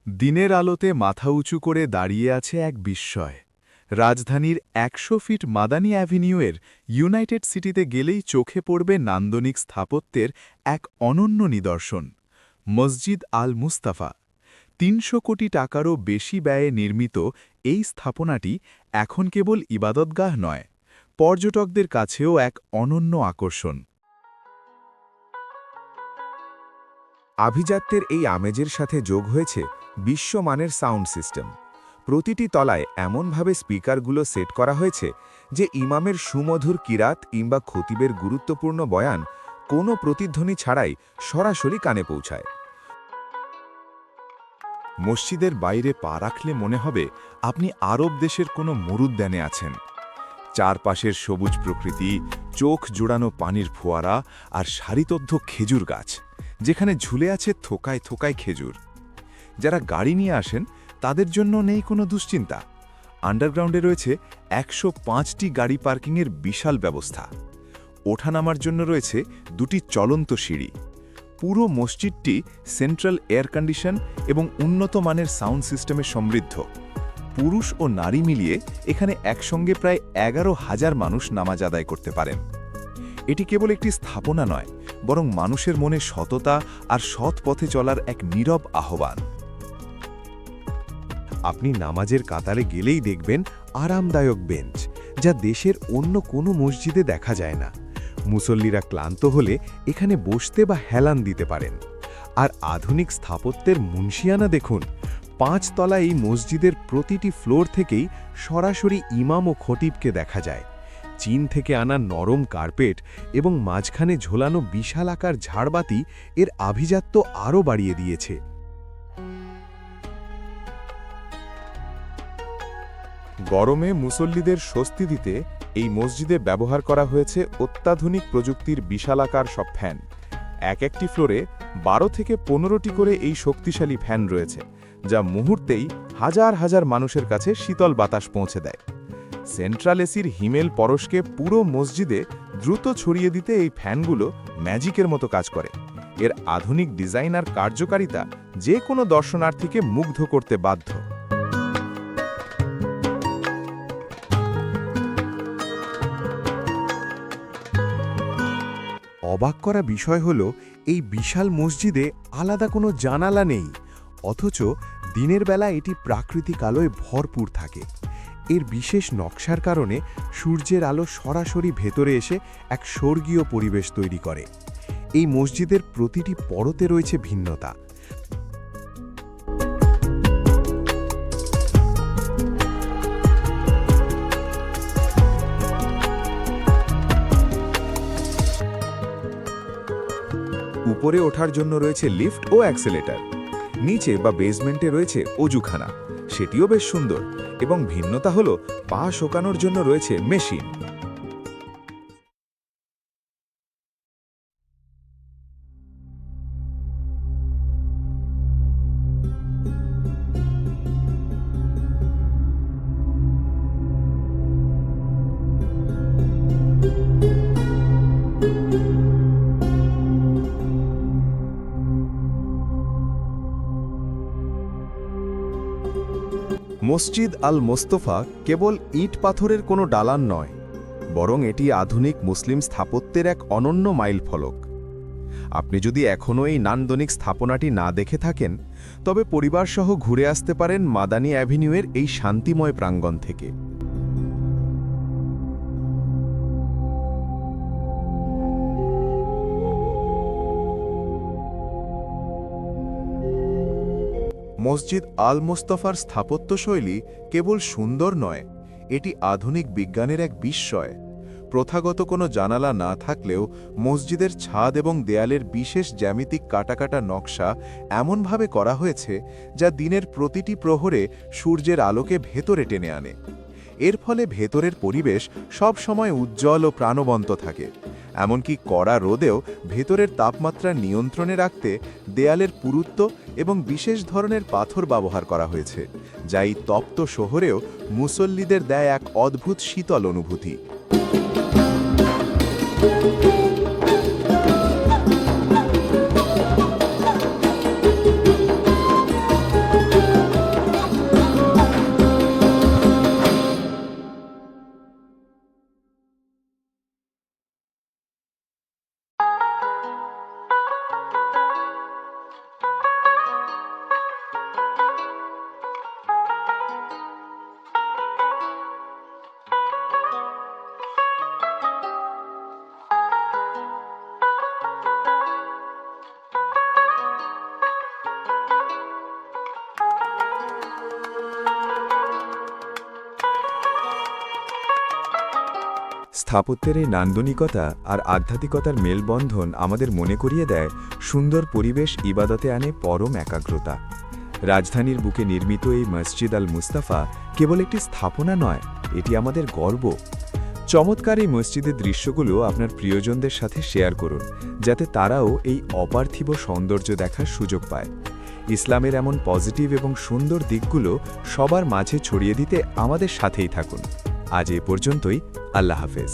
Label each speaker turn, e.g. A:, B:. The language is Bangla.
A: দিনের আলোতে মাথা উঁচু করে দাঁড়িয়ে আছে এক বিস্ময়। রাজধানীর ১০০ ফিট মাদানী অ্যাভিনিউয়ের ইউনাইটেড সিটিতে গেলেই চোখে পড়বে নান্দনিক স্থাপত্যের এক অনন্য নিদর্শন, মসজিদ আল মুস্তাফা। ৩০০ কোটি টাকারও বেশি ব্যয়ে নির্মিত এই স্থাপনাটি এখন কেবল ইবাদতগাহ নয়, পর্যটকদের কাছেও এক অনন্য আকর্ষণ।
B: আভিজাত্যের এই আমেজের সাথে যোগ হয়েছে বিশ্বমানের সাউন্ড সিস্টেম। প্রতিটি তলায় এমনভাবে স্পিকারগুলো সেট করা হয়েছে যে ইমামের সুমধুর কিরাত কিংবা খতিবের গুরুত্বপূর্ণ বয়ান কোনো প্রতিধ্বনি ছাড়াই সরাসরি কানে পৌঁছায়।
C: মসজিদের বাইরে পা রাখলে মনে হবে আপনি আরব দেশের কোনো মরুদ্যানে আছেন। চারপাশের সবুজ প্রকৃতি, চোখ জোড়ানো পানির ফোয়ারা আর সারিবদ্ধ খেজুর গাছ, যেখানে ঝুলে আছে থোকায় থোকায় খেজুর। যারা গাড়ি নিয়ে আসেন তাদের জন্য নেই কোনো দুশ্চিন্তা। আন্ডারগ্রাউন্ডে রয়েছে ১০৫টি গাড়ি পার্কিংয়ের বিশাল ব্যবস্থা। ওঠানামার জন্য রয়েছে ২টি চলন্ত সিঁড়ি। পুরো মসজিদটি সেন্ট্রাল এয়ার কন্ডিশন এবং উন্নত মানের সাউন্ড সিস্টেমে সমৃদ্ধ। পুরুষ ও নারী মিলিয়ে এখানে একসঙ্গে প্রায় ১১,০০০ মানুষ নামাজ আদায় করতে পারেন। এটি কেবল একটি স্থাপনা নয়, বরং মানুষের মনে সততা আর সৎ পথে চলার এক নীরব আহ্বান।
B: আপনি নামাজের কাতারে গেলেই দেখবেন আরামদায়ক বেঞ্চ, যা দেশের অন্য কোনো মসজিদে দেখা যায় না। মুসল্লিরা ক্লান্ত হলে এখানে বসতে বা হেলান দিতে পারেন। আর আধুনিক স্থাপত্যের মুনশিয়ানা দেখুন। ৫ তলা এই মসজিদের প্রতিটি ফ্লোর থেকেই সরাসরি ইমাম ও খতিবকে দেখা যায়। চীন থেকে আনা নরম কার্পেট এবং মাঝখানে ঝোলানো বিশালাকার ঝাড়বাতি এর আভিজাত্য আরও বাড়িয়ে দিয়েছে।
C: গরমে মুসল্লিদের স্বস্তি দিতে এই মসজিদে ব্যবহার করা হয়েছে অত্যাধুনিক প্রযুক্তির বিশালাকার সব ফ্যান। একটি ফ্লোরে ১২ থেকে ১৫টি করে এই শক্তিশালী ফ্যান রয়েছে, যা মুহূর্তেই হাজার হাজার মানুষের কাছে শীতল বাতাস পৌঁছে দেয়। সেন্ট্রাল এসির হিমেল পরশকে পুরো মসজিদে দ্রুত ছড়িয়ে দিতে এই ফ্যানগুলো ম্যাজিকের মতো কাজ করে। এর আধুনিক ডিজাইন আর কার্যকারিতা যে কোনো দর্শনার্থীকে মুগ্ধ করতে বাধ্য।
B: অবাক করা বিষয় হল, এই বিশাল মসজিদে আলাদা কোনো জানালা নেই, অথচ দিনের বেলা এটি প্রাকৃতিক আলোয় ভরপুর থাকে। এর বিশেষ নকশার কারণে সূর্যের আলো সরাসরি ভেতরে এসে এক স্বর্গীয় পরিবেশ তৈরি করে। এই মসজিদের প্রতিটি পরতে রয়েছে ভিন্নতা।
C: উপরে ওঠার জন্য রয়েছে লিফট ও অ্যাক্সেলেটর। নিচে বা বেসমেন্টে রয়েছে অজুখানা, সেটিও বেশ সুন্দর। এবং ভিন্নতা হলো পা শোকানোর জন্য রয়েছে মেশিন।
B: মসজিদ আল মোস্তফা কেবল ইট পাথরের কোনো দালান নয়, বরং এটি আধুনিক মুসলিম স্থাপত্যের এক অনন্য মাইলফলক। আপনি যদি এখনও এই নান্দনিক স্থাপনাটি না দেখে থাকেন, তবে পরিবারসহ ঘুরে আসতে পারেন মাদানী অ্যাভিনিউয়ের এই শান্তিময় প্রাঙ্গণ থেকে।
C: মসজিদ আল মুস্তাফার স্থাপত্যশৈলী কেবল সুন্দর নয়, এটি আধুনিক বিজ্ঞানের এক বিস্ময়। প্রথাগত কোনো জানালা না থাকলেও মসজিদের ছাদ এবং দেয়ালের বিশেষ জ্যামিতিক কাটা নকশা এমনভাবে করা হয়েছে যা দিনের প্রতিটি প্রহরে সূর্যের আলোকে ভেতরে টেনে আনে। এর ফলে ভেতরের পরিবেশ সব সময় উজ্জ্বল ও প্রাণবন্ত থাকে। এমনকি কড়া রোদেও ভেতরের তাপমাত্রা নিয়ন্ত্রণে রাখতে দেয়ালের পুরুত্ব এবং বিশেষ ধরনের পাথর ব্যবহার করা হয়েছে, যা এই তপ্ত শহরেও মুসল্লিদের দেয় এক অদ্ভুত শীতল অনুভূতি। স্থাপত্যের এই নান্দনিকতা আর আধ্যাত্মিকতার মেলবন্ধন আমাদের মনে করিয়ে দেয় সুন্দর পরিবেশ ইবাদতে আনে পরম একাগ্রতা। রাজধানীর বুকে নির্মিত এই মসজিদ আল মুস্তাফা কেবল একটি স্থাপনা নয়, এটি আমাদের গর্ব। চমৎকার এই মসজিদের দৃশ্যগুলো আপনার প্রিয়জনদের সাথে শেয়ার করুন, যাতে তারাও এই অপার্থিব সৌন্দর্য দেখার সুযোগ পায়। ইসলামের এমন পজিটিভ এবং সুন্দর দিকগুলো সবার মাঝে ছড়িয়ে দিতে আমাদের সাথেই থাকুন। আজ এ পর্যন্তই। আল্লাহ হাফেজ।